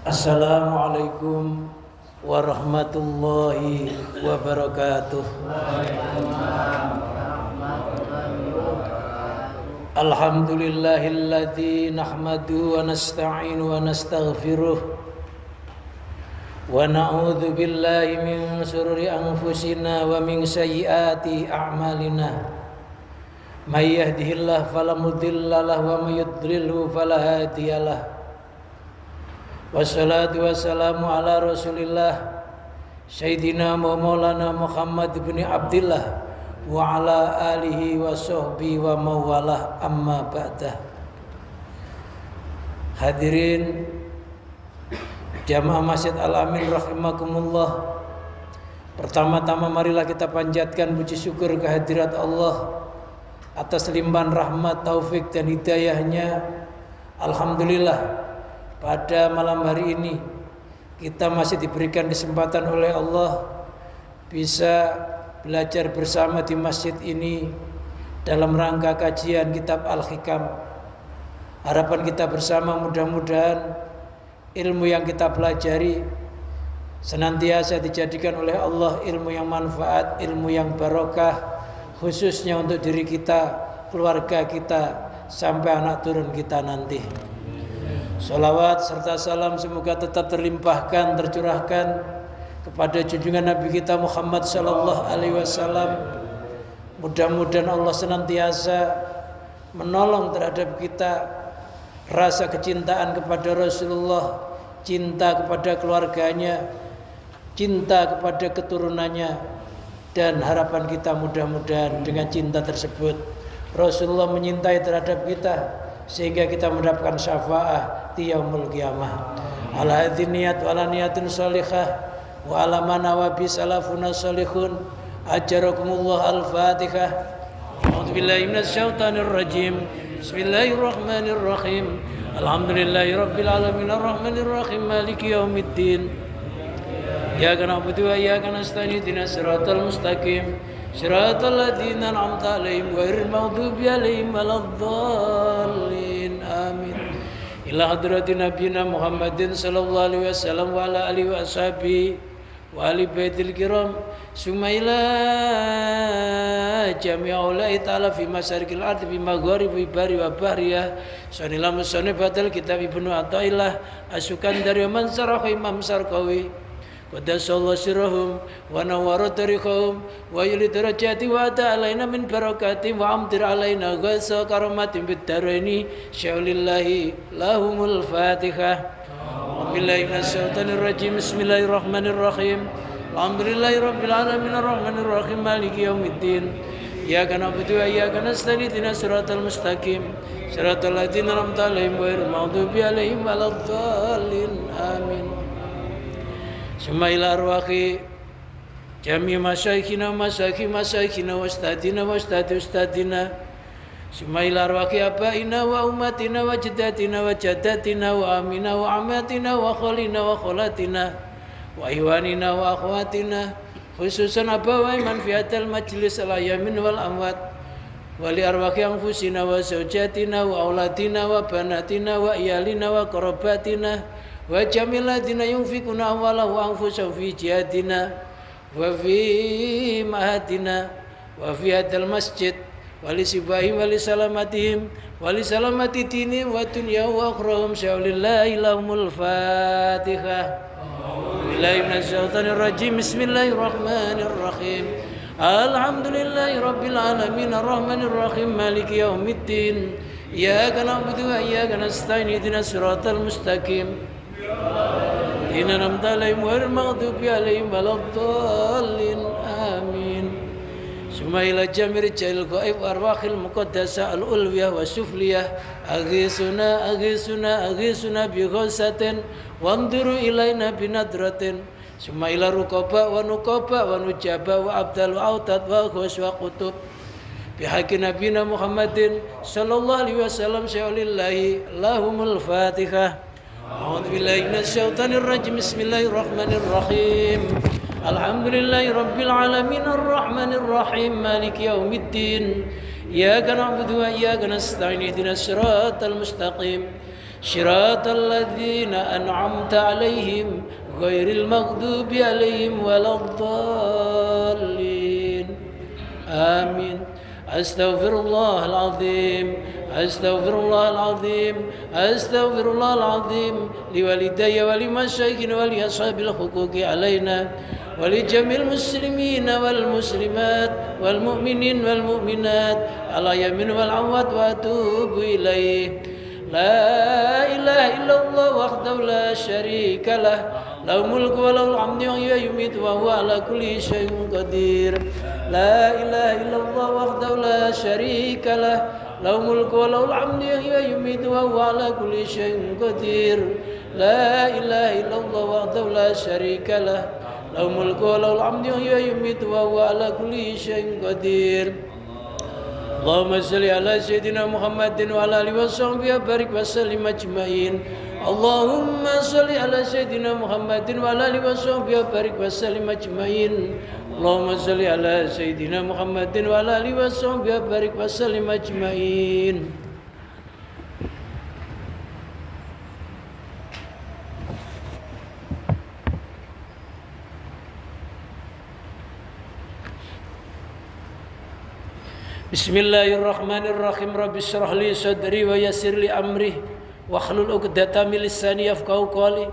Assalamualaikum warahmatullahi wabarakatuh. Alhamdulillahilladzi nahmadu wa nasta'inu wa nastaghfiruh wa na'udzu billahi min shururi anfusina wa min sayyiati a'malina. May yahdihillahu fala mudilla lahu wa may yudlilhu fala hadiyalah. Wassalatu wassalamu ala Rasulillah Sayyidina wa maulana Muhammad bin Abdillah wa ala alihi wa sahbihi wa mawalah, amma ba'dah. Hadirin jamaah Masjid Al-Amin rahimakumullah. Pertama-tama marilah kita panjatkan puji syukur kehadirat Allah atas limpahan rahmat, taufik dan hidayahnya. Alhamdulillah, pada malam hari ini kita masih diberikan kesempatan oleh Allah bisa belajar bersama di masjid ini dalam rangka kajian kitab Al-Hikam. Harapan kita bersama mudah-mudahan ilmu yang kita pelajari senantiasa dijadikan oleh Allah ilmu yang manfaat, ilmu yang barokah, khususnya untuk diri kita, keluarga kita, sampai anak turun kita nanti. Salawat serta salam semoga tetap terlimpahkan, tercurahkan kepada junjungan Nabi kita Muhammad sallallahu alaihi wasallam. Mudah-mudahan Allah senantiasa menolong terhadap kita rasa kecintaan kepada Rasulullah, cinta kepada keluarganya, cinta kepada keturunannya, dan harapan kita mudah-mudahan dengan cinta tersebut Rasulullah menyintai terhadap kita sehingga kita mendapatkan syafaat di yaumul qiyamah. Ala hadhihi niyat wa ala niyatin shalihah wa ala manawa bi salafuna shalihun. Ajarakumullah. Al-Fatihah. A'udzubillahi minasyaitonir rajim. Bismillahirrahmanirrahim. Alhamdulillahirabbil alamin arrahmanir rahim maliki yaumiddin. Iyyaka na'budu wa iyyaka nasta'in ihdinas siratal mustaqim. Shiratal ladzina an'amta 'alaihim ghairil maghdubi 'alaihim waladdallin. Amin. Ila hadratin nabiyina Muhammadin sallallahu alaihi wasallam wa ala alihi wa ashabihi wa ali baitil kiram. Summa ila jami'a ulai ta'ala fi masyariqil ardi fi magharibi bari wa bahriyah. Sanila musannif batal kitab Ibnu Athaillah asukan dari Mansarah Imam Sarqawi. Qaddasallahu sirrahum wa nawwara tariqahum wa yuli darajati wa ta'alaina min barakati wa amtir alaina ghaisa karamatin bid daraini syaulillahi lahumul fatihah. Billahi minasyaitonir rajim. Bismillahirrahmanirrahim. Alhamdulillahi rabbil alamin arrahmanir rahim maliki yaumiddin. Iyyaka na'budu wa iyyaka nasta'in ihdinas siratal mustaqim siratal ladzina an'amta 'alaihim ghairil maghdubi 'alaihim waladdallin. Amin. Summa ila arwaqi jami masyayikhina masyayikhina wa ustadina wa ustadina. Summa ila arwaqi abaina wa ummatina wa jaddatina wa jaddatina wa amina wa amatina wa khalina wa khalatina wa iwanina wa akhwatina, khususan abawai man fi hadal majlis al-ayamin wal amwat, wa li arwaqi anfusina wa zawjatina wa auladina wa banatina wa iyalina wa qarabatina wa jamil ladina yunfikuna amwalahu wa anfusahum fi jihadina wa fi mahadina wa fi hadal masjid wa li sibahim wa li salamatihim wa li salamati dinihim wa dunya wa akhrahum syaulillahi lahumul fatihah. Billahi minasyaitonir rajim. Bismillahirrahmanirrahim. Alhamdulillahi rabbil alamin arrahmanir rahim maliki yaumiddin. Iyyaka na'budu wa iyyaka nasta'in ihdinas siratal mustaqim Inna namta alaihim ghairil maghdubi alaihim waladdallin. Amin. Summa ila jamir jail ghaib arwahil muqaddasah al-ulwiyah wa sufliyah aghisuna bi ghasatin wanzuru ilaina binadratin. Summa ila ruqaba wa nuqaba wa nujaba wa abdal wa autad wa ghus wa qutub bihaqi nabiyina Muhammadin sallallahu alaihi wasallam syaulillahi lahumul fatihah. A'udzubillahi minasyaitonir rajim. Bismillahirrahmanirrahim. Alhamdulillahi rabbil alamin arrahmanir rahim maliki yaumiddin. Iyyaka na'budu wa iyyaka nasta'in ihdinas siratal mustaqim صراط الذين أنعمت عليهم غير المغضوب عليهم ولا الضالين آمين. أستغفر الله العظيم أستغفر الله العظيم أستغفر الله العظيم لوالدي ولمشايخنا ولأصحاب الحقوق علينا ولجميع المسلمين والمسلمات والمؤمنين والمؤمنات على يمين والأموات وأتوب إليه. لا إله إلا الله وحده لا شريك له له الملك وله الحمد يحيي ويميت وهو على كل شيء قدير. لا إله إلا الله وحده لا شريك له له الملك وله الحمد يحيي ويميت وهو على كل شيء قدير. لا إله إلا الله وحده لا شريك له له الملك وله الحمد يحيي ويميت وهو على كل شيء قدير. اللهم صل على سيدنا محمد وعلى آله وصحبه وبارك وسلم أجمعين. اللهم صل على سيدنا محمد وعلى آله وصحبه وبارك وسلم أجمعين. اللهم صل على سيدنا محمد وعلى آله وصحبه وبارك وسلم أجمعين. Bismillahirrahmanirrahim. Rabbi shrah li sadri wa yassir li amri wahlul 'uqdatam min lisani yafqahu qawli.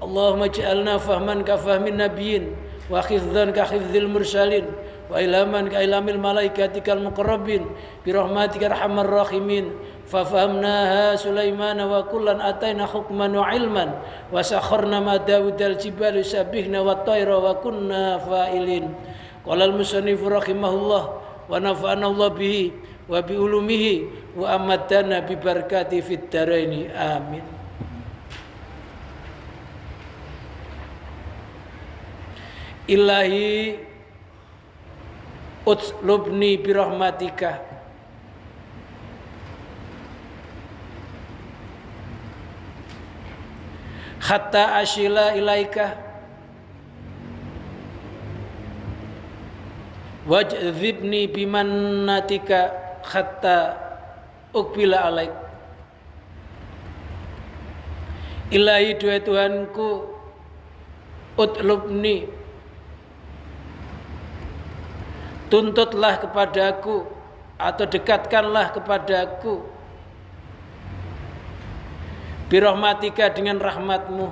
Allahumma ij'alna fahman ka fahmin nabiyyin wa hifdzan ka hifdzil mursalin wa ilhaman ka ilhamil malaikatikal muqarrabin bi rahmatika arhamar rahimin. Fa fahamnaha Sulaiman wa kullan ataina hukman wa ilman wa sakharna ma Daudal jibali sabbihna wa tayra wa kunna fa'ilin. Qala al-musannif rahimahullah wa nafa'ana Allah bihi wa bi ulumihi wa amatana bi barakati fid daraini amin. Ilahi utlubni bi rahmatika hatta ashila ilaika waj'dzibni bimannatika hatta uqbila alaik. Ilahi duhai Tuhanku, utlubni, tuntutlah kepadaku atau dekatkanlah kepadaku birahmatika dengan rahmatmu,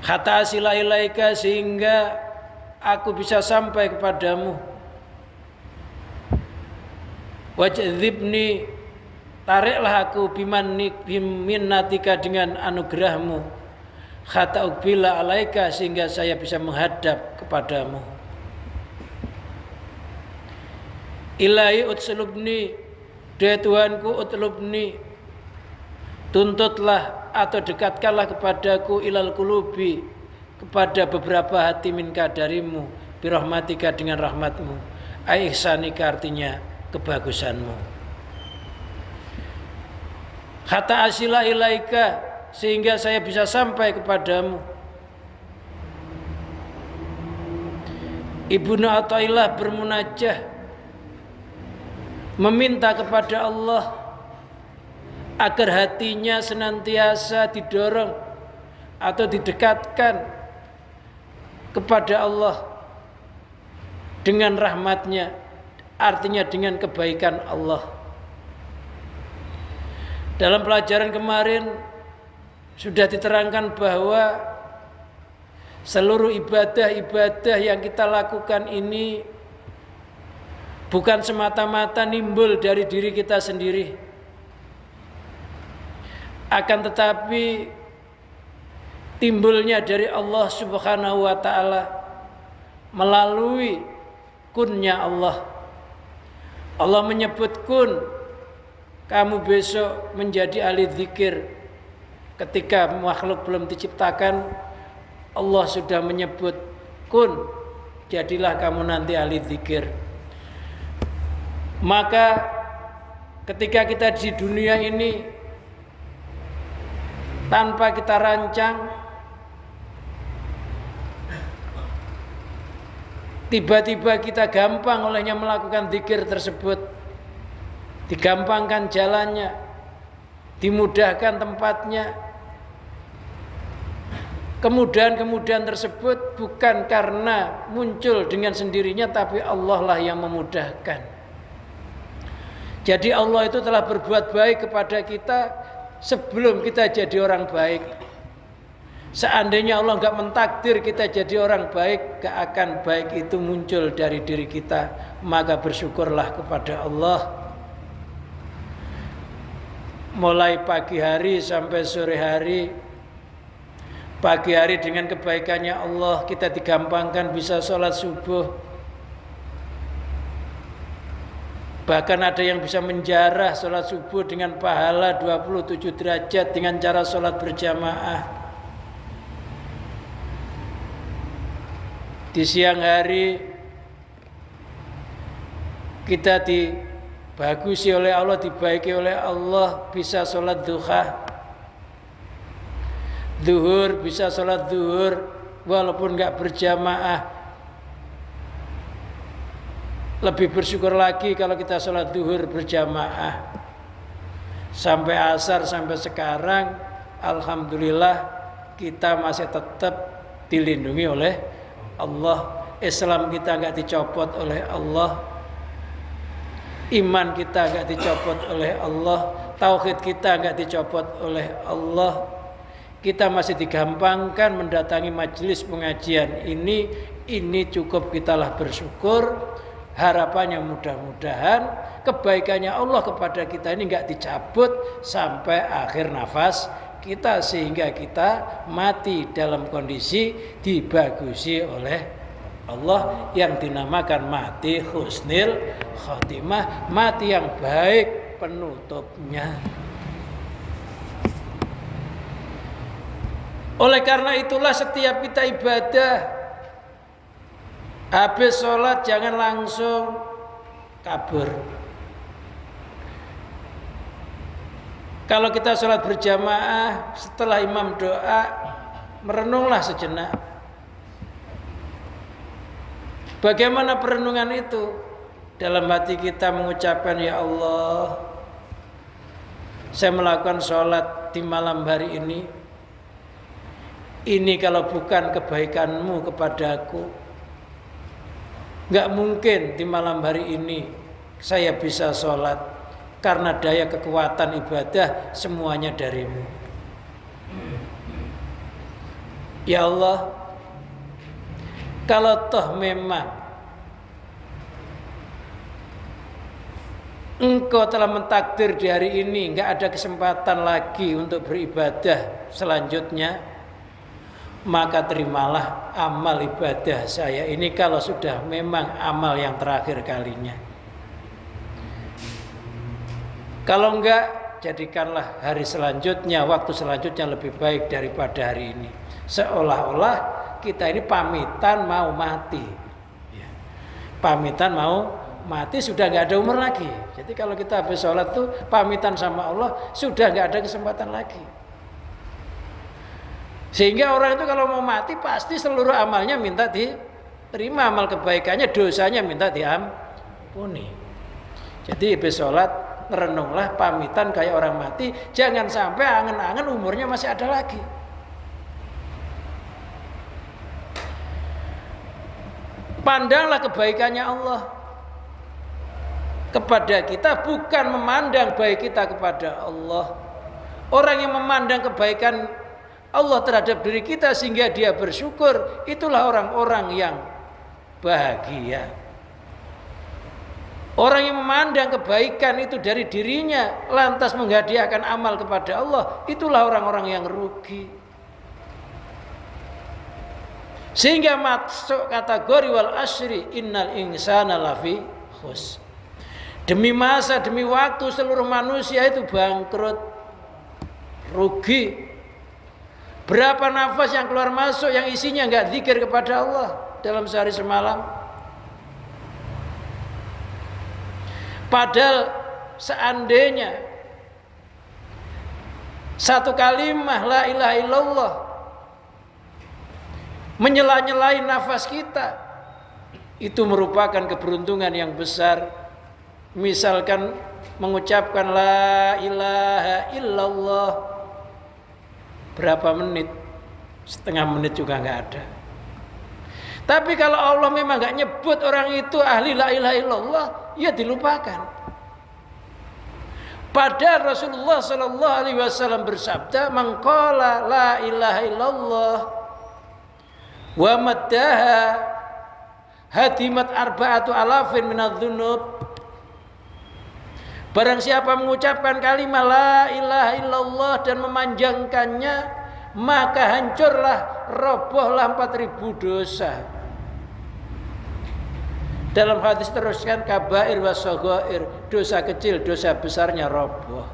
hatta asila ilaika sehingga aku bisa sampai kepadamu. Waj'dzibni, tariklah aku biminnatika dengan anugerahmu, hatta uqbila alaika sehingga saya bisa menghadap kepadamu. Ilahi utslubni, duhai Tuhanku, utlubni, tuntutlah atau dekatkanlah kepadaku ilal qulubi, kepada beberapa hati minka darimu, birahmatika dengan rahmatmu, ai ihsanika artinya kebagusanmu. Hatta asila ilaika sehingga saya bisa sampai kepadamu. Ibnu Athaillah bermunajah meminta kepada Allah agar hatinya senantiasa didorong atau didekatkan kepada Allah dengan rahmatnya, artinya dengan kebaikan Allah. Dalam pelajaran kemarin sudah diterangkan bahwa seluruh ibadah-ibadah yang kita lakukan ini bukan semata-mata nimbul dari diri kita sendiri, akan tetapi timbulnya dari Allah Subhanahu wa ta'ala melalui kunnya Allah. Allah menyebut kun, kamu besok menjadi ahli zikir. Ketika makhluk belum diciptakan, Allah sudah menyebut kun, jadilah kamu nanti ahli zikir. Maka ketika kita di dunia ini tanpa kita rancang, tiba-tiba kita gampang olehnya melakukan zikir tersebut, digampangkan jalannya, dimudahkan tempatnya. Kemudahan-kemudahan tersebut bukan karena muncul dengan sendirinya, tapi Allah lah yang memudahkan. Jadi Allah itu telah berbuat baik kepada kita sebelum kita jadi orang baik. Seandainya Allah enggak mentakdir kita jadi orang baik, gak akan baik itu muncul dari diri kita. Maka bersyukurlah kepada Allah. Mulai pagi hari sampai sore hari. Pagi hari dengan kebaikannya Allah kita digampangkan bisa sholat subuh. Bahkan ada yang bisa menjarah sholat subuh dengan pahala 27 derajat dengan cara sholat berjamaah. Di siang hari kita dibagusi oleh Allah, dibaiki oleh Allah, bisa sholat duha. Zuhur bisa sholat zuhur walaupun nggak berjamaah. Lebih bersyukur lagi kalau kita sholat zuhur berjamaah. Sampai asar sampai sekarang alhamdulillah kita masih tetap dilindungi oleh Allah. Islam kita nggak dicopot oleh Allah, iman kita nggak dicopot oleh Allah, tauhid kita nggak dicopot oleh Allah. Kita masih digampangkan mendatangi majelis pengajian ini cukup kitalah bersyukur. Harapannya mudah-mudahan kebaikannya Allah kepada kita ini nggak dicabut sampai akhir nafas kita, sehingga kita mati dalam kondisi dibagusi oleh Allah yang dinamakan mati husnil khotimah, mati yang baik penutupnya. Oleh karena itulah setiap kita ibadah, habis sholat jangan langsung kabur. Kalau kita sholat berjamaah, setelah imam doa, merenunglah sejenak. Bagaimana perenungan itu? Dalam hati kita mengucapkan, ya Allah, saya melakukan sholat di malam hari ini kalau bukan kebaikanmu kepadaku, gak mungkin di malam hari ini saya bisa sholat. Karena daya kekuatan ibadah semuanya darimu. Ya Allah, kalau toh memang Engkau telah mentakdir di hari ini gak ada kesempatan lagi untuk beribadah selanjutnya, maka terimalah amal ibadah saya ini kalau sudah memang amal yang terakhir kalinya. Kalau enggak, jadikanlah hari selanjutnya, waktu selanjutnya lebih baik daripada hari ini. Seolah-olah kita ini pamitan mau mati. Pamitan mau mati, sudah enggak ada umur lagi. Jadi kalau kita habis sholat tuh pamitan sama Allah, sudah enggak ada kesempatan lagi. Sehingga orang itu kalau mau mati pasti seluruh amalnya minta diterima, amal kebaikannya, dosanya minta diampuni. Jadi habis sholat renunglah pamitan kayak orang mati, jangan sampai angen-angen umurnya masih ada lagi. Pandanglah kebaikannya Allah kepada kita, bukan memandang baik kita kepada Allah. Orang yang memandang kebaikan Allah terhadap diri kita sehingga dia bersyukur, itulah orang-orang yang bahagia. Orang yang memandang kebaikan itu dari dirinya lantas menghadiahkan amal kepada Allah, itulah orang-orang yang rugi. Sehingga masuk kategori wal asri innal insana lafi khus. Demi masa, demi waktu seluruh manusia itu bangkrut, rugi. Berapa nafas yang keluar masuk yang isinya enggak zikir kepada Allah dalam sehari semalam? Padahal seandainya satu kalimat la ilaha illallah menyela-nyelai nafas kita, itu merupakan keberuntungan yang besar. Misalkan mengucapkan la ilaha illallah berapa menit? Setengah menit juga nggak ada. Tapi kalau Allah memang nggak nyebut orang itu ahli la ilaha illallah, ya dilupakan. Padahal Rasulullah Sallallahu Alaihi Wasallam bersabda, "Man qala la ilaha illallah wa maddaha hadimat arba'atu alafin minadz-dzunub." Barang siapa mengucapkan kalimat la ilaha illallah dan memanjangkannya, maka hancurlah, robohlah 4.000 dosa. Dalam hadis teruskan kabair wa shaghair, dosa kecil, dosa besarnya roboh.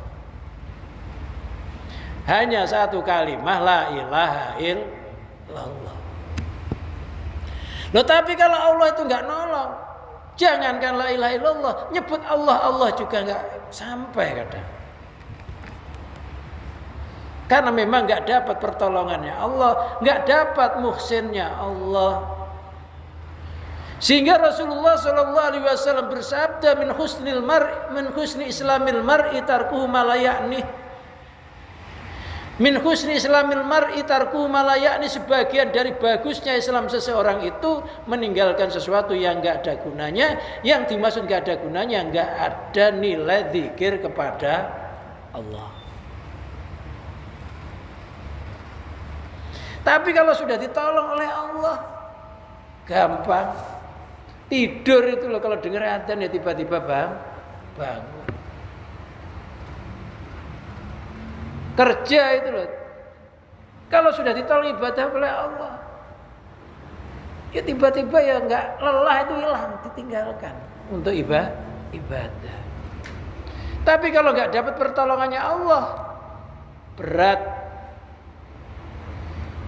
Hanya satu kalimat la ilaha illallah. Loh, tapi kalau Allah itu enggak nolong, jangankan la ilaha illallah, nyebut Allah juga enggak sampai kadang. Karena memang enggak dapat pertolongannya Allah, enggak dapat muhsinnya Allah. Sehingga Rasulullah Sallallahu Alaihi Wasallam bersabda, min husni islamil mar'i tarkuhu ma la ya'nih. Min husni islamil mar'i tarkuhu ma la ya'nih, sebagian dari bagusnya Islam seseorang itu meninggalkan sesuatu yang enggak ada gunanya. Yang dimaksud enggak ada gunanya, enggak ada nilai zikir kepada Allah. Tapi kalau sudah ditolong oleh Allah, gampang. Tidur itu loh, kalau dengar adzan ya tiba-tiba bangun. Kerja itu loh, kalau sudah ditolong ibadah oleh Allah, ya tiba-tiba ya enggak, lelah itu hilang, ditinggalkan untuk ibadah. Tapi kalau enggak dapat pertolongannya Allah, berat.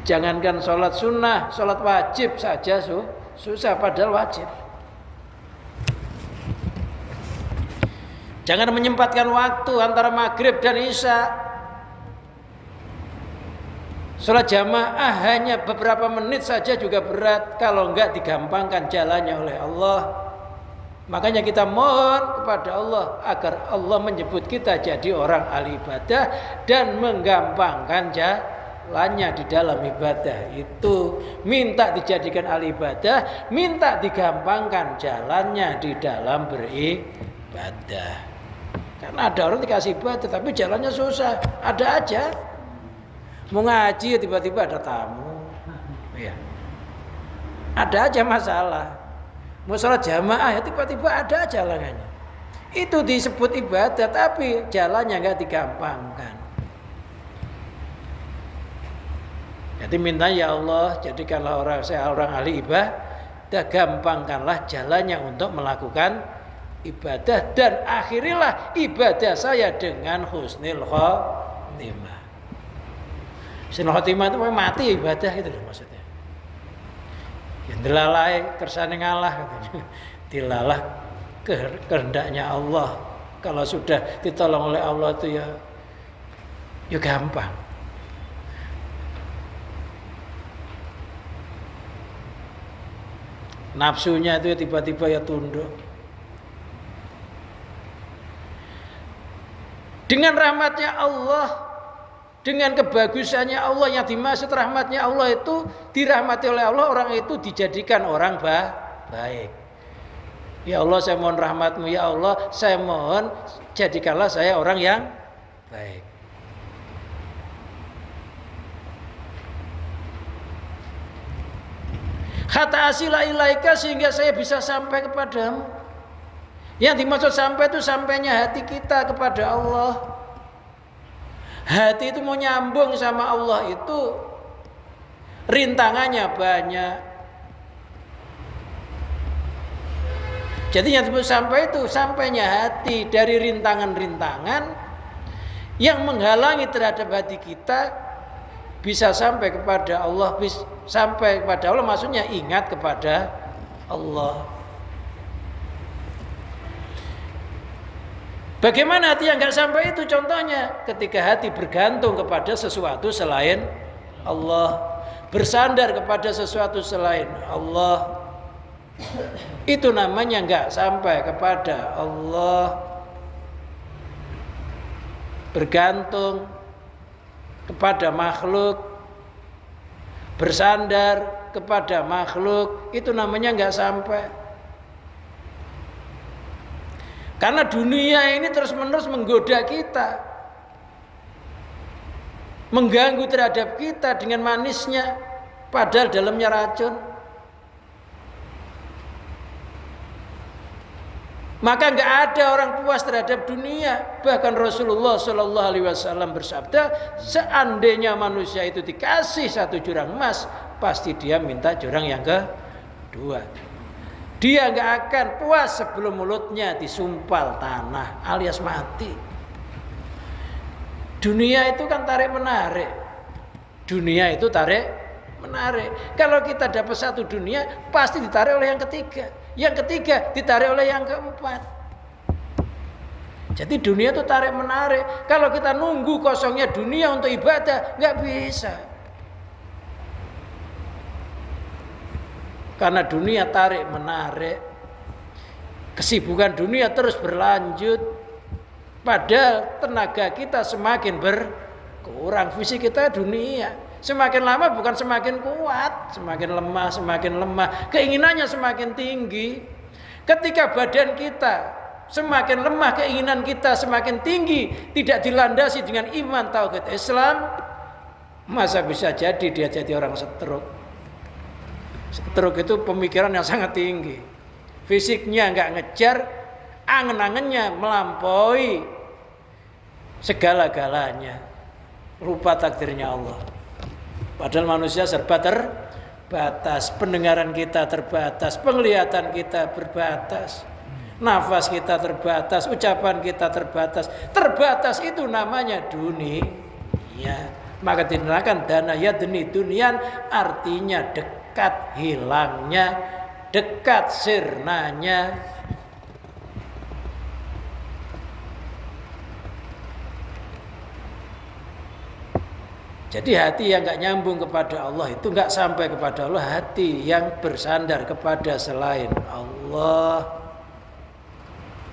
Jangankan sholat sunnah, sholat wajib saja susah, padahal wajib. Jangan menyempatkan waktu antara maghrib dan isya. Sholat jamaah hanya beberapa menit saja juga berat kalau enggak digampangkan jalannya oleh Allah. Makanya kita mohon kepada Allah agar Allah menyebut kita jadi orang ahli ibadah dan menggampangkan jalannya di dalam ibadah itu. Minta dijadikan ahli ibadah, minta digampangkan jalannya di dalam beribadah. Karena ada orang dikasih ibadah tapi jalannya susah, ada aja. Mau ngaji tiba-tiba ada tamu, ya. Ada aja masalah. Mau sholat jamaah ya tiba-tiba ada aja halangannya. Itu disebut ibadah tapi jalannya nggak digampangkan. Jadi minta ya Allah, jadikanlah saya orang ahli ibadah, gampangkanlah jalannya untuk melakukan ibadah dan akhirilah ibadah saya dengan husnul khotimah. Husnul khotimah itu mati ibadah itu loh maksudnya. Ya dilalai kersane ngalah gitu. Dilalah kehendaknya Allah. Kalau sudah ditolong oleh Allah itu ya gampang. Nafsunya itu tiba-tiba ya tunduk. Dengan rahmatnya Allah, dengan kebagusannya Allah, yang dimaksud rahmatnya Allah itu dirahmati oleh Allah, orang itu dijadikan orang baik. Ya Allah, saya mohon rahmatmu. Ya Allah, saya mohon jadikanlah saya orang yang baik. Kata asila ilaika, sehingga saya bisa sampai kepadamu. Yang dimaksud sampai itu sampainya hati kita kepada Allah. Hati itu mau nyambung sama Allah itu rintangannya banyak. Jadi yang disebut sampai itu sampainya hati dari rintangan-rintangan yang menghalangi terhadap hati kita bisa sampai kepada Allah. Sampai kepada Allah maksudnya ingat kepada Allah. Bagaimana hati yang enggak sampai itu? Contohnya ketika hati bergantung kepada sesuatu selain Allah, bersandar kepada sesuatu selain Allah, Itu namanya enggak sampai kepada Allah. Bergantung kepada makhluk, bersandar kepada makhluk, itu namanya enggak sampai. Karena dunia ini terus-menerus menggoda kita, mengganggu terhadap kita dengan manisnya, padahal dalamnya racun. Maka nggak ada orang puas terhadap dunia. Bahkan Rasulullah Shallallahu Alaihi Wasallam bersabda, seandainya manusia itu dikasih 1 jurang emas, pasti dia minta jurang yang kedua. Dia nggak akan puas sebelum mulutnya disumpal tanah alias mati. Dunia itu kan tarik menarik. Dunia itu tarik menarik. Kalau kita dapat 1 dunia, pasti ditarik oleh yang ketiga. Yang ketiga ditarik oleh yang keempat. Jadi dunia itu tarik menarik. Kalau kita nunggu kosongnya dunia untuk ibadah, nggak bisa. Karena dunia tarik menarik, kesibukan dunia terus berlanjut. Padahal tenaga kita semakin berkurang, fisik kita dunia. Semakin lama bukan semakin kuat, semakin lemah, keinginannya semakin tinggi. Ketika badan kita semakin lemah, keinginan kita semakin tinggi, tidak dilandasi dengan iman tauhid Islam, masa bisa jadi dia jadi orang stroke. Stroke itu pemikiran yang sangat tinggi, fisiknya nggak ngejar, angen-angennya melampaui segala-galanya, lupa takdirnya Allah. Padahal manusia serba terbatas, pendengaran kita terbatas, penglihatan kita terbatas, nafas kita terbatas, ucapan kita terbatas. Terbatas itu namanya dunia. Maka dinamakan dana yadni dunian, artinya dekat hilangnya, dekat sirnanya. Jadi hati yang nggak nyambung kepada Allah itu nggak sampai kepada Allah. Hati yang bersandar kepada selain Allah,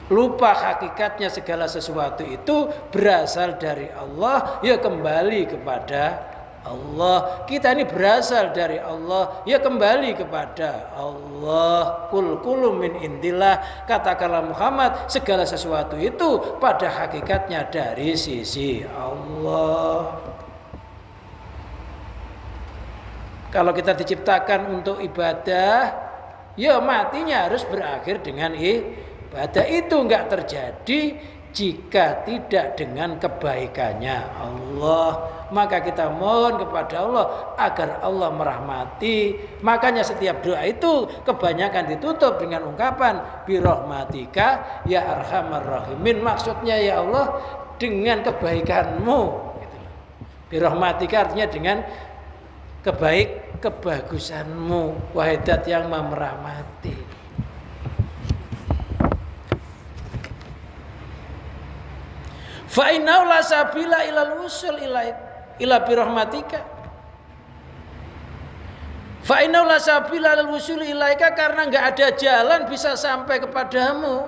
lupa hakikatnya segala sesuatu itu berasal dari Allah, ya kembali kepada Allah. Kita ini berasal dari Allah, ya kembali kepada Allah. Kul min indillah, katakanlah Muhammad, segala sesuatu itu pada hakikatnya dari sisi Allah. Kalau kita diciptakan untuk ibadah, ya matinya harus berakhir dengan ibadah. Itu enggak terjadi jika tidak dengan kebaikannya Allah. Maka kita mohon kepada Allah agar Allah merahmati. Makanya setiap doa itu kebanyakan ditutup dengan ungkapan birahmatika ya arhamar rahimin. Maksudnya ya Allah dengan kebaikanmu. Birahmatika artinya dengan kebagusanmu, wahai Dat yang merahmati. Fa innahu la sabila ilal usul ila birahmatika. Fa innahu la sabila ilal usul ilaika, karena enggak ada jalan bisa sampai kepadamu.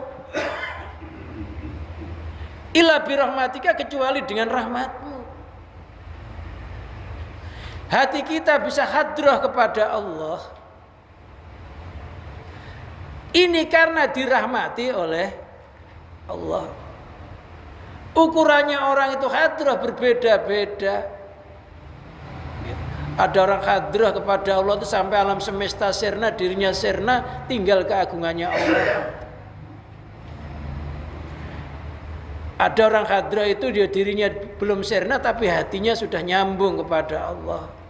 Ila birahmatika, kecuali dengan rahmatmu. Hati kita bisa hadrah kepada Allah ini karena dirahmati oleh Allah. Ukurannya orang itu hadrah berbeda-beda. Ada orang hadrah kepada Allah itu sampai alam semesta sirna, dirinya sirna, tinggal keagungannya Allah. Ada orang hadrah itu dia dirinya belum sirna tapi hatinya sudah nyambung kepada Allah.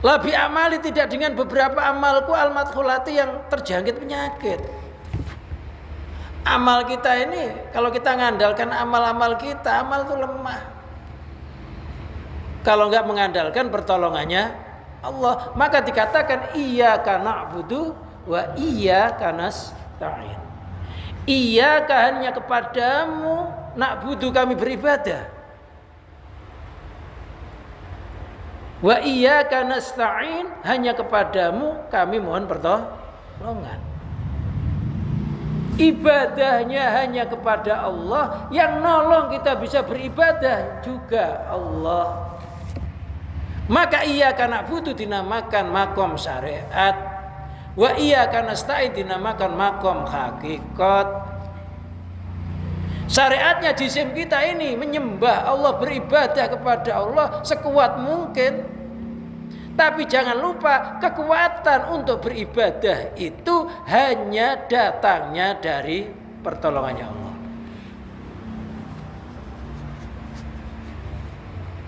Labi amali, tidak dengan beberapa amalku al-madkhulati yang terjangkit penyakit. Amal kita ini, kalau kita ngandalkan amal-amal kita, amal itu lemah. Kalau enggak mengandalkan pertolongannya Allah, maka dikatakan iyyaka na'budu wa iyyaka nasta'in. Iyyaka hanya kepadamu na'budu kami beribadah. Wa iyyaka nasta'in hanya kepadamu kami mohon pertolongan. Ibadahnya hanya kepada Allah, yang nolong kita bisa beribadah juga Allah. Maka iyyaka na'budu dinamakan makom syariat, wa iyyaka nasta'in dinamakan makom hakikat. Syariatnya jisim kita ini menyembah Allah, beribadah kepada Allah sekuat mungkin. Tapi jangan lupa kekuatan untuk beribadah itu hanya datangnya dari pertolongannya Allah.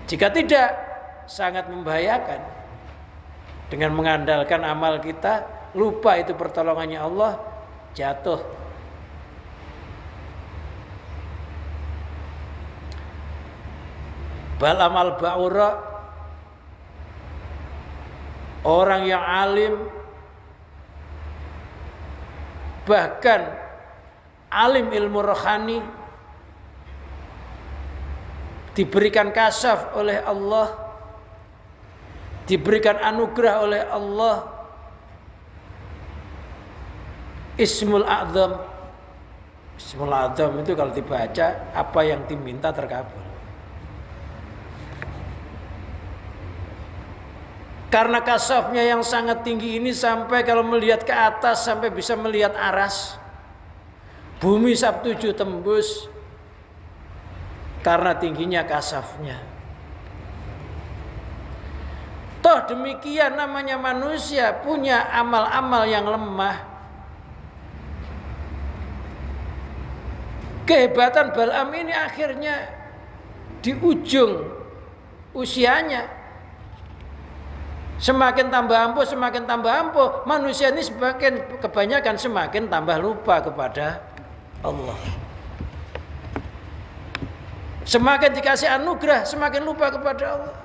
Jika tidak, sangat membahayakan. Dengan mengandalkan amal kita, lupa itu pertolongannya Allah, jatuh. Balaam al-Ba'ura, orang yang alim, bahkan alim ilmu rohani, diberikan kasyaf oleh Allah, diberikan anugerah oleh Allah, Ismul A'zam. Ismul A'zam itu kalau dibaca, apa yang diminta terkabul. Karena kasafnya yang sangat tinggi ini sampai kalau melihat ke atas sampai bisa melihat aras. Bumi Sabtu 7 tembus karena tingginya kasafnya. Toh demikian namanya manusia punya amal-amal yang lemah. Kehebatan Balaam ini akhirnya di ujung usianya. Semakin tambah ampuh, manusia ini semakin kebanyakan semakin tambah lupa kepada Allah. Semakin dikasih anugerah, semakin lupa kepada Allah.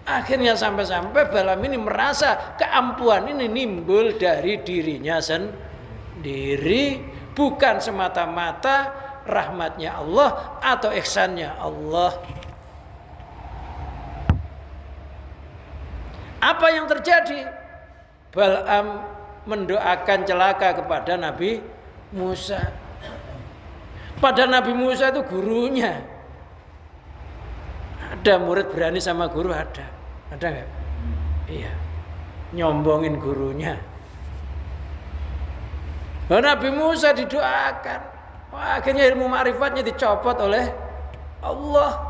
Akhirnya sampai-sampai Balaam ini merasa keampuhan ini nimbul dari dirinya sendiri, bukan semata-mata rahmatnya Allah atau ihsannya Allah. Apa yang terjadi? Balaam mendoakan celaka kepada Nabi Musa. Pada Nabi Musa itu gurunya. Ada murid berani sama guru, ada nggak? Iya, nyombongin gurunya. Nabi Musa didoakan. Wah, akhirnya ilmu ma'rifatnya dicopot oleh Allah.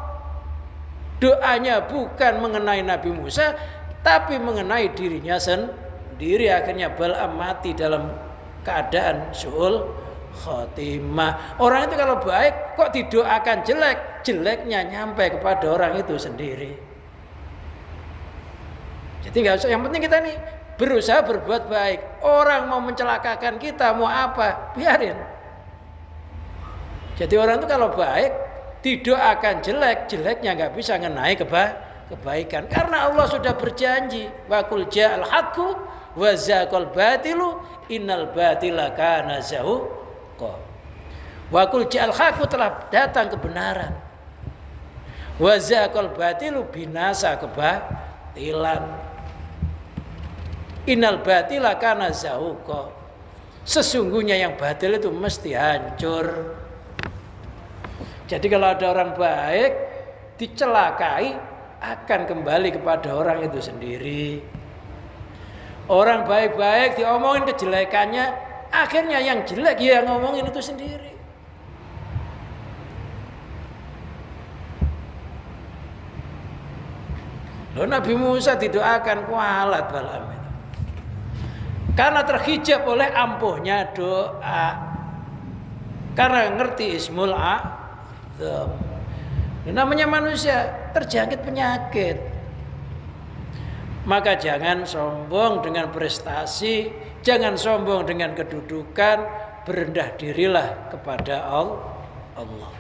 Doanya bukan mengenai Nabi Musa, tapi mengenai dirinya sendiri. Akhirnya Balaam mati dalam keadaan su'ul khotimah. Orang itu kalau baik kok didoakan jelek, jeleknya nyampe kepada orang itu sendiri. Jadi nggak usah, yang penting kita nih berusaha berbuat baik. Orang mau mencelakakan kita mau apa, biarin. Jadi orang itu kalau baik didoakan jelek, jeleknya nggak bisa ngenai kebaikan, karena Allah sudah berjanji, wa qul ja'al haqqu wa zaqal batilu innal batila kana zahuqa. Wa qul ja'al haqqu telah datang kebenaran, wa zaqal batilu binasa kebatilan, innal batila kana zahuqa. Sesungguhnya yang batil itu mesti hancur. Jadi kalau ada orang baik dicelakai, akan kembali kepada orang itu sendiri. Orang baik-baik diomongin kejelekannya, akhirnya yang jelek ya ngomongin itu sendiri. Loh, Nabi Musa didoakan kualat Balaam itu, karena terhijab oleh ampuhnya doa, karena ngerti Ismul A'zam. Namanya manusia terjangkit penyakit. Maka jangan sombong dengan prestasi, jangan sombong dengan kedudukan, berendah dirilah kepada Allah.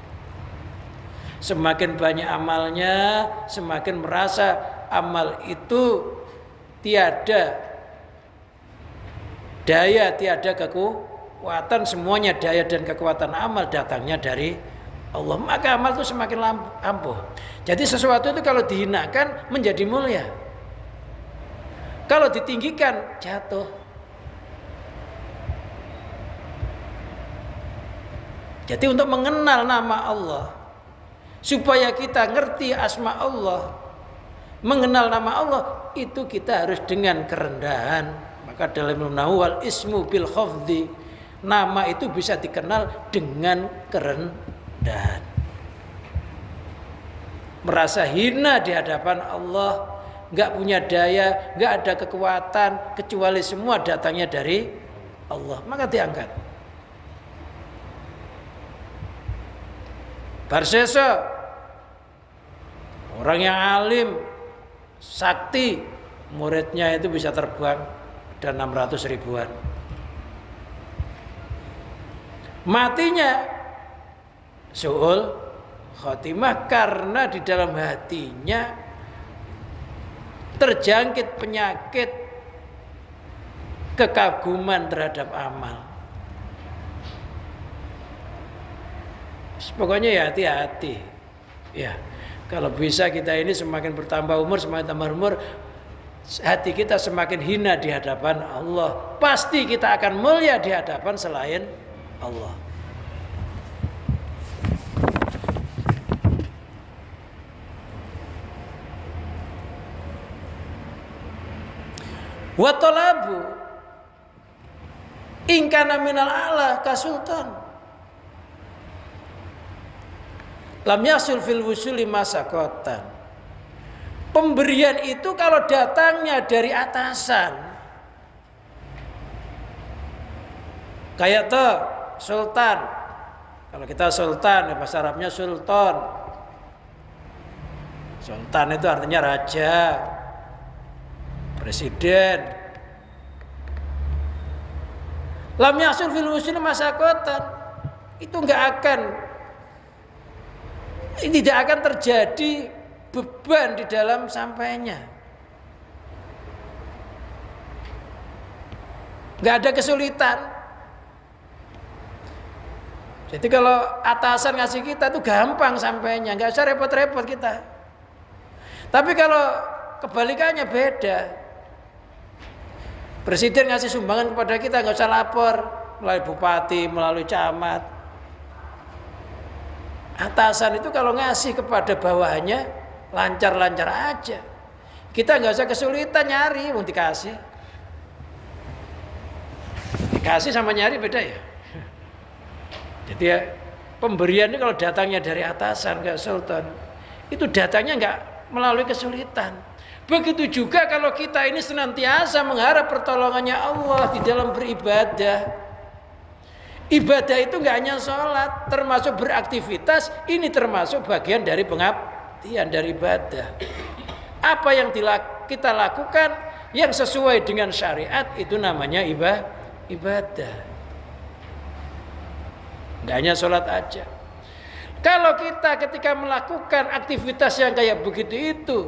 Semakin banyak amalnya, semakin merasa amal itu tiada daya, tiada kekuatan, semuanya daya dan kekuatan amal datangnya dari Allah. Maka amal itu semakin ampuh. Jadi sesuatu itu kalau dihinakan menjadi mulia. Kalau ditinggikan jatuh. Jadi untuk mengenal nama Allah, supaya kita ngerti asma Allah, mengenal nama Allah, itu kita harus dengan kerendahan. Maka dalam ilmu nahwu wal ismu bil khafdi, nama itu bisa dikenal dengan kerendahan. Merasa hina di hadapan Allah, nggak punya daya, nggak ada kekuatan, kecuali semua datangnya dari Allah, maka diangkat. Barsesa, orang yang alim, sakti, muridnya itu bisa terbang dan 600 ribuan. Matinya su'ul khotimah karena di dalam hatinya terjangkit penyakit kekaguman terhadap amal. Pokoknya ya hati-hati. Ya, kalau bisa kita ini semakin bertambah umur, semakin tambah umur, hati kita semakin hina di hadapan Allah. Pasti kita akan mulia di hadapan selain Allah. Wa talabu in kana minal a'la ka sultan. Lam yasul fil wusuli masakotan. Pemberian itu kalau datangnya dari atasan, kayak tuh sultan. Kalau kita sultan, bahasa Arabnya sultan. Sultan itu artinya raja, presiden. Lam yasul fil wusuli masakotan. Itu enggak akan, ini tidak akan terjadi beban di dalam sampainya. Nggak ada kesulitan. Jadi kalau atasan ngasih kita tuh gampang sampainya, nggak usah repot-repot kita. Tapi kalau kebalikannya beda. Presiden ngasih sumbangan kepada kita nggak usah lapor melalui bupati, melalui camat. Atasan itu kalau ngasih kepada bawahannya lancar-lancar aja. Kita nggak usah kesulitan nyari, mau dikasih. Dikasih sama nyari beda ya. Jadi ya pemberian ini kalau datangnya dari atasan ke sultan, itu datangnya nggak melalui kesulitan. Begitu juga kalau kita ini senantiasa mengharap pertolongannya Allah di dalam beribadah. Ibadah itu nggak hanya sholat, termasuk beraktivitas, ini termasuk bagian dari pengabdian, dari ibadah. Apa yang kita lakukan yang sesuai dengan syariat itu namanya ibadah. Nggak hanya sholat aja. Kalau kita ketika melakukan aktivitas yang kayak begitu itu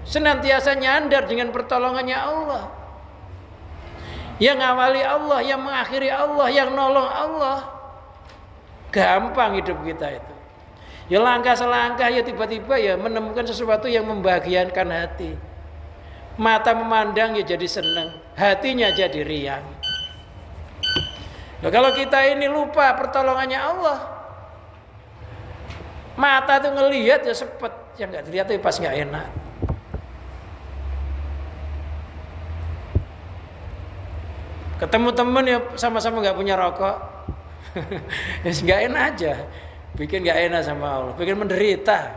senantiasa nyandar dengan pertolongannya Allah, yang ngawali Allah, yang mengakhiri Allah, yang nolong Allah, gampang hidup kita itu. Ya langkah selangkah ya tiba-tiba ya menemukan sesuatu yang membahagiakan hati. Mata memandang ya jadi senang, hatinya jadi riang. Nah, kalau kita ini lupa pertolongannya Allah, mata tuh ngelihat ya sepet, yang nggak dilihat tuh pas nggak enak. Ketemu temen ya sama-sama nggak punya rokok, nggak enak aja, bikin nggak enak sama Allah, bikin menderita.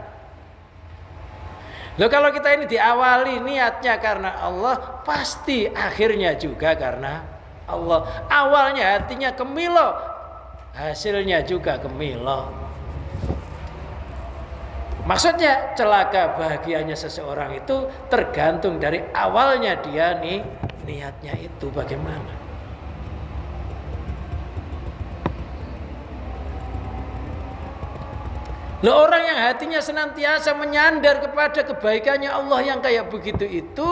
Loh kalau kita ini diawali niatnya karena Allah, pasti akhirnya juga karena Allah. Awalnya hatinya kemilo, hasilnya juga kemilo. Maksudnya celaka bahagianya seseorang itu tergantung dari awalnya dia nih niatnya itu bagaimana. Loh orang yang hatinya senantiasa menyandar kepada kebaikannya Allah yang kayak begitu itu,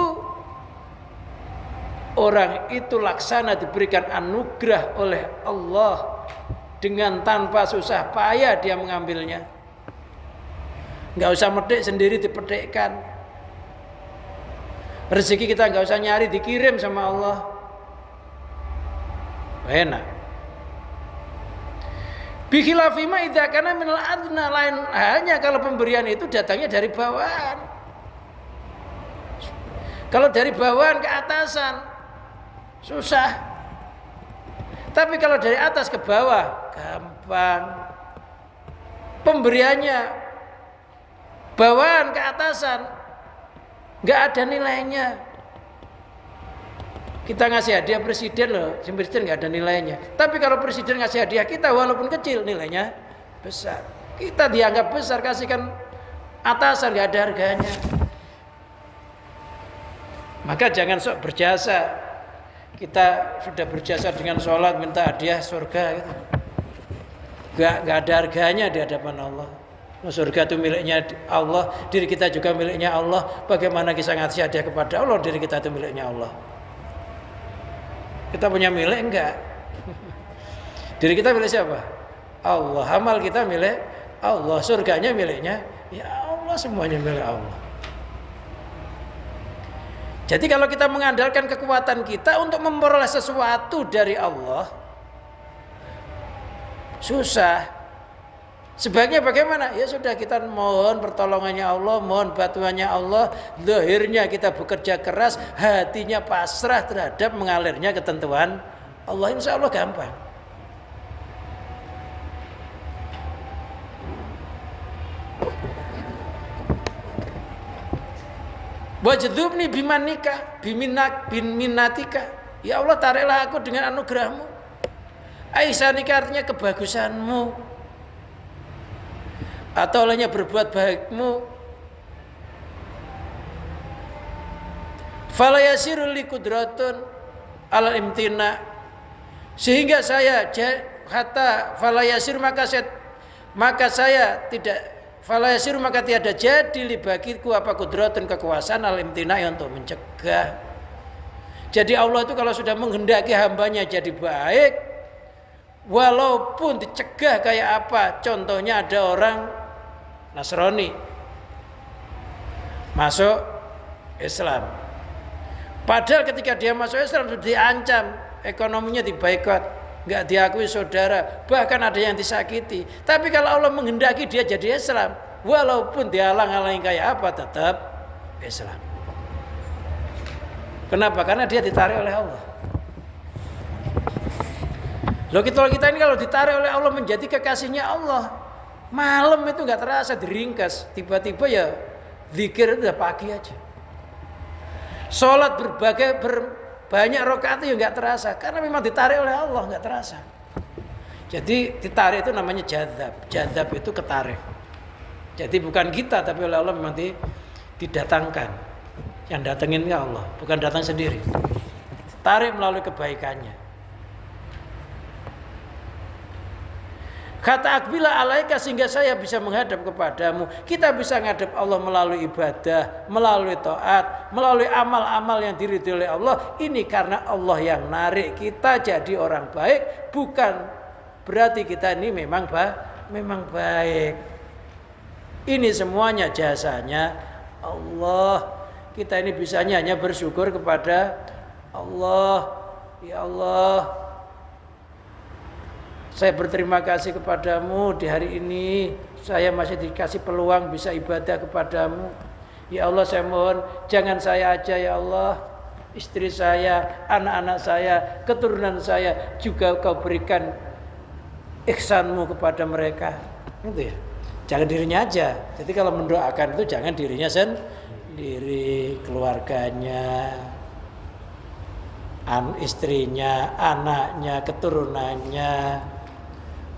orang itu laksana diberikan anugerah oleh Allah dengan tanpa susah payah dia mengambilnya. Nggak usah metik sendiri dipetikkan. Rezeki kita nggak usah nyari, dikirim sama Allah. Enak. Bikhilafima idza kana minal adna, lain hanya kalau pemberian itu datangnya dari bawahan. Kalau dari bawahan ke atasan susah. Tapi kalau dari atas ke bawah gampang. Pemberiannya bawahan ke atasan nggak ada nilainya. Kita ngasih hadiah presiden loh, presiden nggak ada nilainya. Tapi kalau presiden ngasih hadiah kita walaupun kecil nilainya besar. Kita dianggap besar, kasihkan atasan nggak ada harganya. Maka jangan sok berjasa. Kita sudah berjasa dengan sholat minta hadiah surga gitu. Nggak ada harganya di hadapan Allah. Surga itu miliknya Allah, diri kita juga miliknya Allah. Bagaimana kita ngasih hadiah kepada Allah, diri kita itu miliknya Allah. Kita punya milik enggak? Diri kita milik siapa? Allah. Amal kita milik Allah. Surganya miliknya ya Allah, semuanya milik Allah. Jadi kalau kita mengandalkan kekuatan kita untuk memperoleh sesuatu dari Allah, susah. Sebaiknya bagaimana? Ya sudah, kita mohon pertolongannya Allah, mohon bantuannya Allah. Zahirnya kita bekerja keras, hatinya pasrah terhadap mengalirnya ketentuan Allah. Insya Allah gampang. Wajdubni bimanika, biminatika. Ya Allah, tariklah aku dengan anugerahmu. Aisanika artinya kebagusanmu. Atau olehnya berbuat baikmu. Fala yasirul likudratun alal imtina, sehingga saya kata fala yasir maka saya tidak fala yasir maka tiada jadi li bagiku apa kudratun kekuasaan al imtina untuk mencegah. Jadi Allah itu kalau sudah menghendaki hambanya jadi baik, walaupun dicegah kayak apa. Contohnya ada orang Nasrani masuk Islam, padahal ketika dia masuk Islam sudah diancam, ekonominya diboikot, nggak diakui saudara, bahkan ada yang disakiti. Tapi kalau Allah menghendaki dia jadi Islam, walaupun dihalang-halangi kayak apa, tetap Islam. Kenapa? Karena dia ditarik oleh Allah. Loh, kita ini kalau ditarik oleh Allah menjadi kekasihnya Allah, malam itu nggak terasa diringkas, tiba-tiba ya zikir udah pagi aja. Sholat banyak rakaat itu nggak terasa, karena memang ditarik oleh Allah, nggak terasa. Jadi ditarik itu namanya jadzab. Jadzab itu ketarik. Jadi bukan kita, tapi oleh Allah memang didatangkan. Yang datengin ya Allah, bukan datang sendiri. Tarik melalui kebaikannya. Kata akbila alaika, sehingga saya bisa menghadap kepadamu. Kita bisa menghadap Allah melalui ibadah, melalui taat, melalui amal-amal yang diridhoi oleh Allah. Ini karena Allah yang narik kita jadi orang baik, bukan berarti kita ini memang baik. Ini semuanya jasanya Allah. Kita ini bisanya hanya bersyukur kepada Allah. Ya Allah, saya berterima kasih kepadamu di hari ini. Saya masih dikasih peluang bisa ibadah kepadamu. Ya Allah, saya mohon jangan saya aja ya Allah, istri saya, anak-anak saya, keturunan saya juga Kau berikan ihsanmu kepada mereka. Gitu ya. Jangan dirinya aja. Jadi kalau mendoakan itu jangan dirinya sendiri, keluarganya, istrinya, anaknya, keturunannya,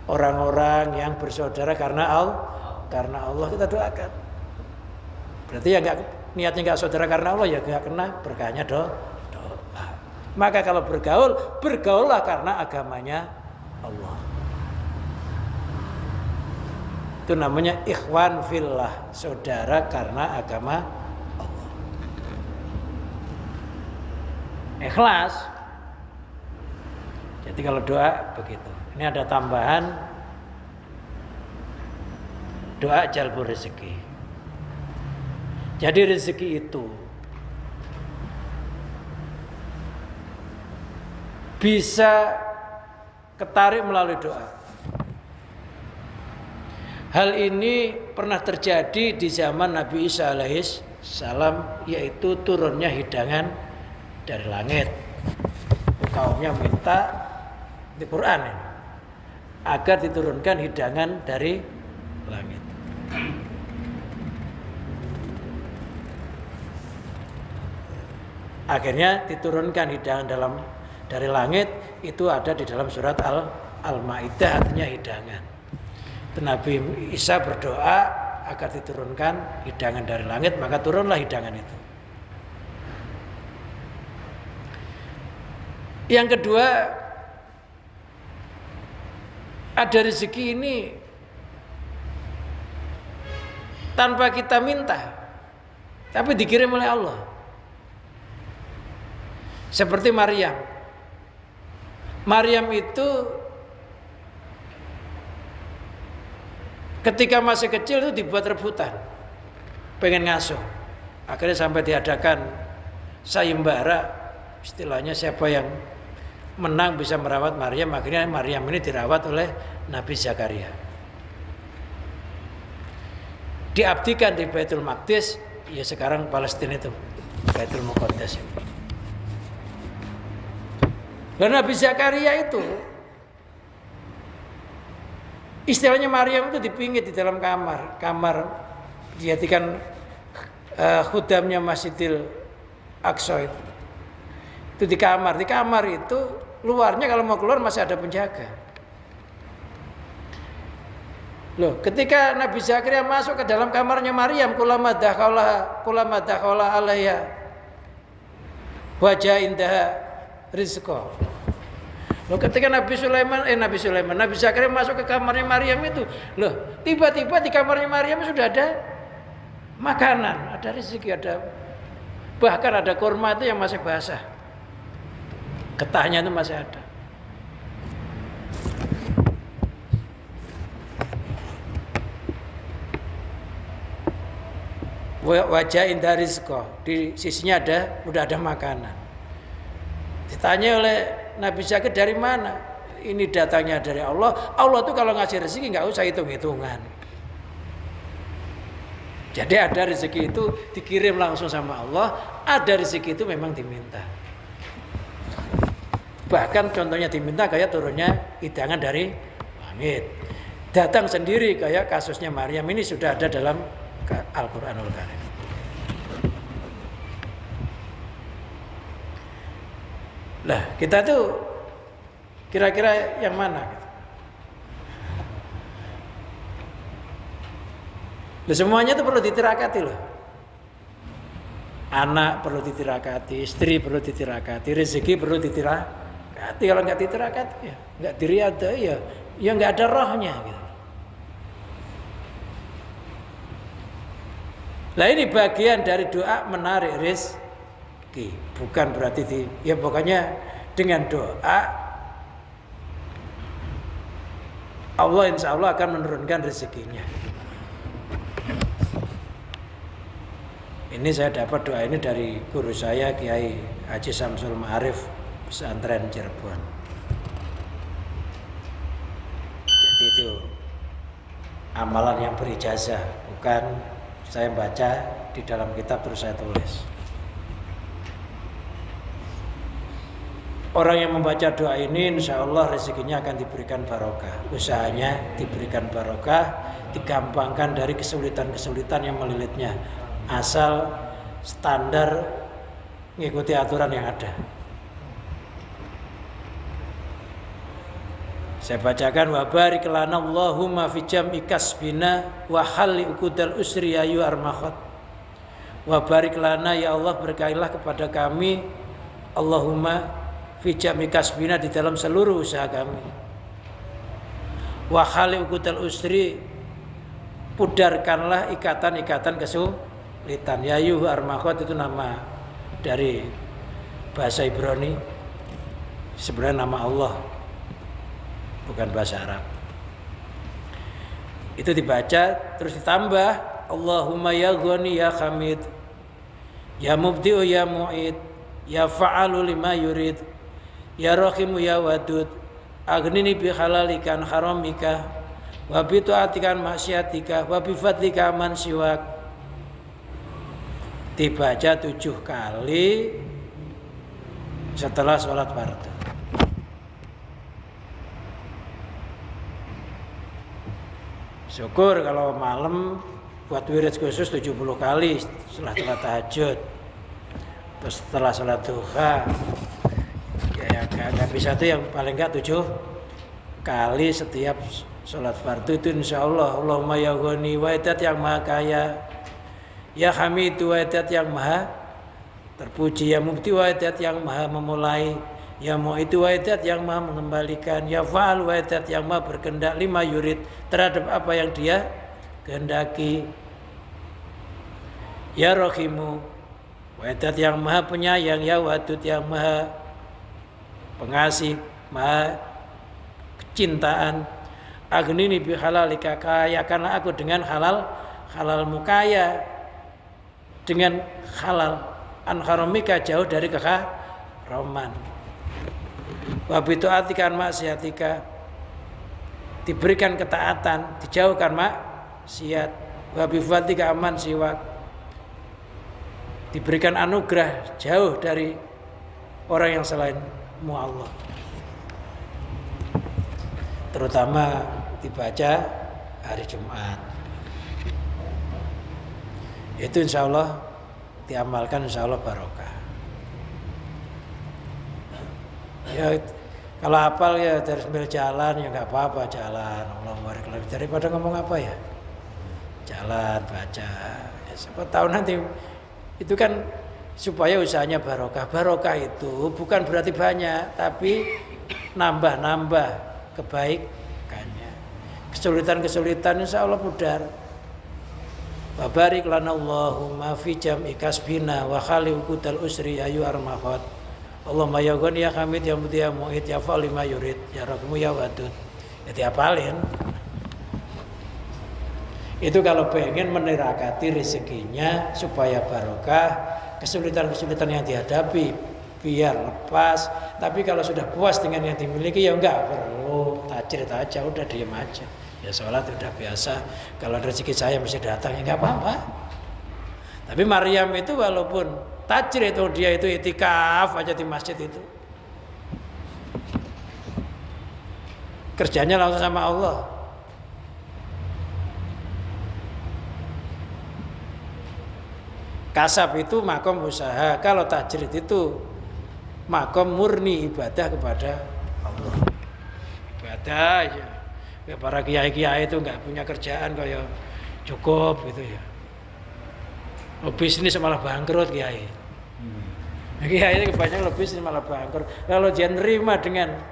orang-orang yang bersaudara karena Allah kita doakan. Berarti ya niatnya nggak saudara karena Allah, ya nggak kena berkahnya doa. Maka kalau bergaullah karena agamanya Allah. Itu namanya ikhwan fillah, saudara karena agama Allah. ikhlas. Jadi kalau doa begitu. Ini ada tambahan doa jalbur rezeki. Jadi rezeki itu bisa ketarik melalui doa. Hal ini pernah terjadi di zaman Nabi Isa alaihissalam, yaitu turunnya hidangan dari langit. Kaumnya minta di Quran ini, agar diturunkan hidangan dari langit. Akhirnya diturunkan hidangan dari langit, itu ada di dalam surat Al-Maidah, artinya hidangan. Nabi Isa berdoa agar diturunkan hidangan dari langit, maka turunlah hidangan itu. Yang kedua, ada rezeki ini tanpa kita minta, tapi dikirim oleh Allah. Seperti Maryam. Maryam itu ketika masih kecil itu dibuat rebutan, pengen ngasuh. Akhirnya sampai diadakan sayembara, istilahnya siapa yang menang bisa merawat Maryam. Akhirnya Maryam ini dirawat oleh Nabi Zakaria. Diabdikan di Baitul Maqdis, ya sekarang Palestina itu, Baitul Muqaddas. Dan Nabi Zakaria itu istilahnya Maryam itu dipingit di dalam kamar dijadikan khudamnya Masjidil Aqsa itu di kamar itu luarnya kalau mau keluar masih ada penjaga. Loh, ketika Nabi Zakaria masuk ke dalam kamarnya Maryam, kulama dakhala alaiha wajah indah rizqa. Loh, ketika Nabi Zakaria masuk ke kamarnya Maryam itu, loh, tiba-tiba di kamarnya Maryam sudah ada makanan, ada rezeki, ada bahkan ada kurma itu yang masih basah. Getahnya itu masih ada. Wajah indah rizqa, di sisinya udah ada makanan. Ditanya oleh Nabi Zakaria, dari mana? Ini datangnya dari Allah. Allah tuh kalau ngasih rezeki nggak usah hitung-hitungan. Jadi ada rezeki itu dikirim langsung sama Allah, ada rezeki itu memang diminta. Bahkan contohnya diminta kayak turunnya hidangan dari langit. Datang sendiri kayak kasusnya Maryam ini sudah ada dalam Al-Qur'anul Karim. Lah, kita tuh kira-kira yang mana? Loh, semuanya itu perlu ditirakati loh. Anak perlu ditirakati, istri perlu ditirakati, rezeki perlu ditirakati. Kalau nggak ditirakati ya nggak diriadai ya nggak ada rohnya gitu. Nah ini bagian dari doa menarik rezeki, bukan berarti ya pokoknya dengan doa Allah insya Allah akan menurunkan rezekinya. Ini saya dapat doa ini dari guru saya Kiai Haji Samsul Ma'arif pesantren Cirebon. Jadi itu amalan yang berijazah, bukan saya baca di dalam kitab terus saya tulis. Orang yang membaca doa ini insya Allah rezekinya akan diberikan barokah, usahanya diberikan barokah, digampangkan dari kesulitan-kesulitan yang melilitnya, asal standar mengikuti aturan yang ada. Saya bacakan, wa barik lana Allahumma fi jam'i kasbina wa halli uqdal usri ayu armakhat. Wa barik lana, ya Allah berkailah kepada kami, Allahumma fi jam'i kasbina, di dalam seluruh usaha kami. Wa halli uqdal usri, pudarkanlah ikatan-ikatan kesulitan. Ya ayu armakhat itu nama dari bahasa Ibrani, sebenarnya nama Allah, bukan bahasa Arab. Itu dibaca terus ditambah Allahumma ya Ghani ya Hamid, ya Mubdi'u ya Mu'id, ya Fa'alu lima yurid, ya Rahimu ya Wadud, aghnini bi halalikan haramika, wa bi ta'atikan maksiatika, wa bi fadlika man siwak. Dibaca 7 kali setelah sholat fardu. Syukur kalau malam buat wirid khusus 70 kali setelah sholat tahajud. Terus setelah sholat duha ya nggak bisa tuh yang paling nggak 7 kali setiap sholat fardu itu insya Allah. Allahumma ya Ghani wa Izzat yang maha kaya, ya Hamidu wa Izzat yang maha terpuji, ya Mubdi wa Izzat yang maha memulai, ya Mu'id wa Izzat yang maha mengembalikan, ya Fa'al wa Izzat yang maha berkehendak lima yurid terhadap apa yang dia kehendaki, ya Rahimu wa Izzat yang maha penyayang, ya Wadud yang maha pengasih, maha kecintaan, aghnini bi halalika, kayakanlah aku dengan halalmu, kaya dengan halal, an haramika jauh dari keharaman, wa bi ta'atikan maksiatika, diberikan ketaatan, dijauhkan maksiat, wa bi fadlika aman siwak, diberikan anugerah jauh dari orang yang selainmu Allah. Terutama dibaca hari Jumat. Itu insya Allah diamalkan, insya Allah barokah. Ya kalau hafal ya dari sambil jalan ya nggak apa-apa, jalan. Allahumma barik lana, daripada ngomong apa ya, jalan baca. Ya, siapa tahu nanti itu kan supaya usahanya barokah. Barokah itu bukan berarti banyak, tapi nambah kebaikannya. Kesulitan-kesulitan insya Allah mudar. Wa barik lana Allahumma fi jam'i kasbina wa khali uqudal usri ayu armaqat. Allahumma ya Ghani ya Hamid ya Mubdi ya Mu'id ya Fa'al lima yurid, ya Rahimu ya Wadud. Ya diapalin. Itu kalau pengen menerakati rezekinya supaya barokah, kesulitan-kesulitan yang dihadapi biar lepas. Tapi kalau sudah puas dengan yang dimiliki ya enggak perlu tajrid aja, udah diem aja. Ya sholat udah biasa, kalau rezeki saya mesti datang ya enggak apa-apa. Tapi Maryam itu walaupun tajrid itu dia itu itikaf aja di masjid itu, kerjanya langsung sama Allah. Kasab itu makom usaha, kalau tajrid itu makom murni ibadah kepada Allah. Ibadah aja. Ya, para kiai-kiai itu nggak punya kerjaan kayak cukup gitu ya. Oh, bisnis malah bangkrut kiai. Kiai ini kebanyakan bisnis malah bangkrut. Kalau dia nerima dengan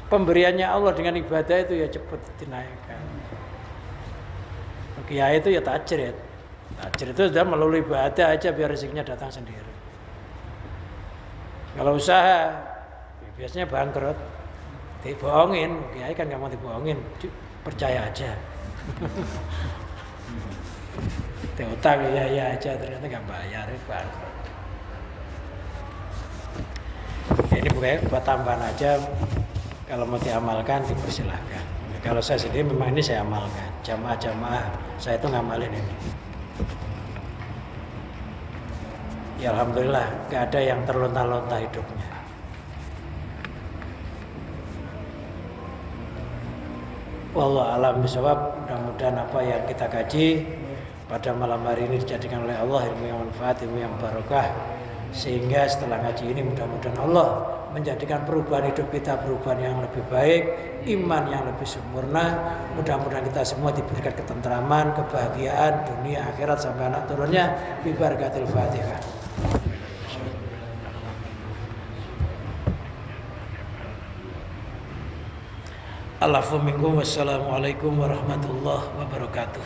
pemberiannya Allah dengan ibadah itu ya cepat dinaikkan. Kiai itu ya tajrid. Tajrid itu sudah melalui ibadah aja biar rezekinya datang sendiri. Kalau usaha ya biasanya bangkrut. Dibohongin, kiai kan nggak mau dibohongin, percaya aja. Diutang ya aja, ternyata nggak bayar, bangkrut. Ini buat tambahan aja, kalau mau diamalkan dipersilahkan. Kalau saya sendiri memang ini saya amalkan, jamaah-jamaah saya itu ngamalin ini. Ya alhamdulillah, nggak ada yang terlontar-lontar hidupnya. Wallahu a'lam bishawab. Mudah-mudahan apa yang kita kaji pada malam hari ini dijadikan oleh Allah ilmu yang manfaat, ilmu yang barokah, sehingga setelah ngaji ini mudah-mudahan Allah menjadikan perubahan hidup kita perubahan yang lebih baik, iman yang lebih sempurna. Mudah-mudahan kita semua diberikan ketentraman, kebahagiaan dunia akhirat sampai anak turunnya bi barakatil Fatihah. Wassalamualaikum warahmatullahi wabarakatuh.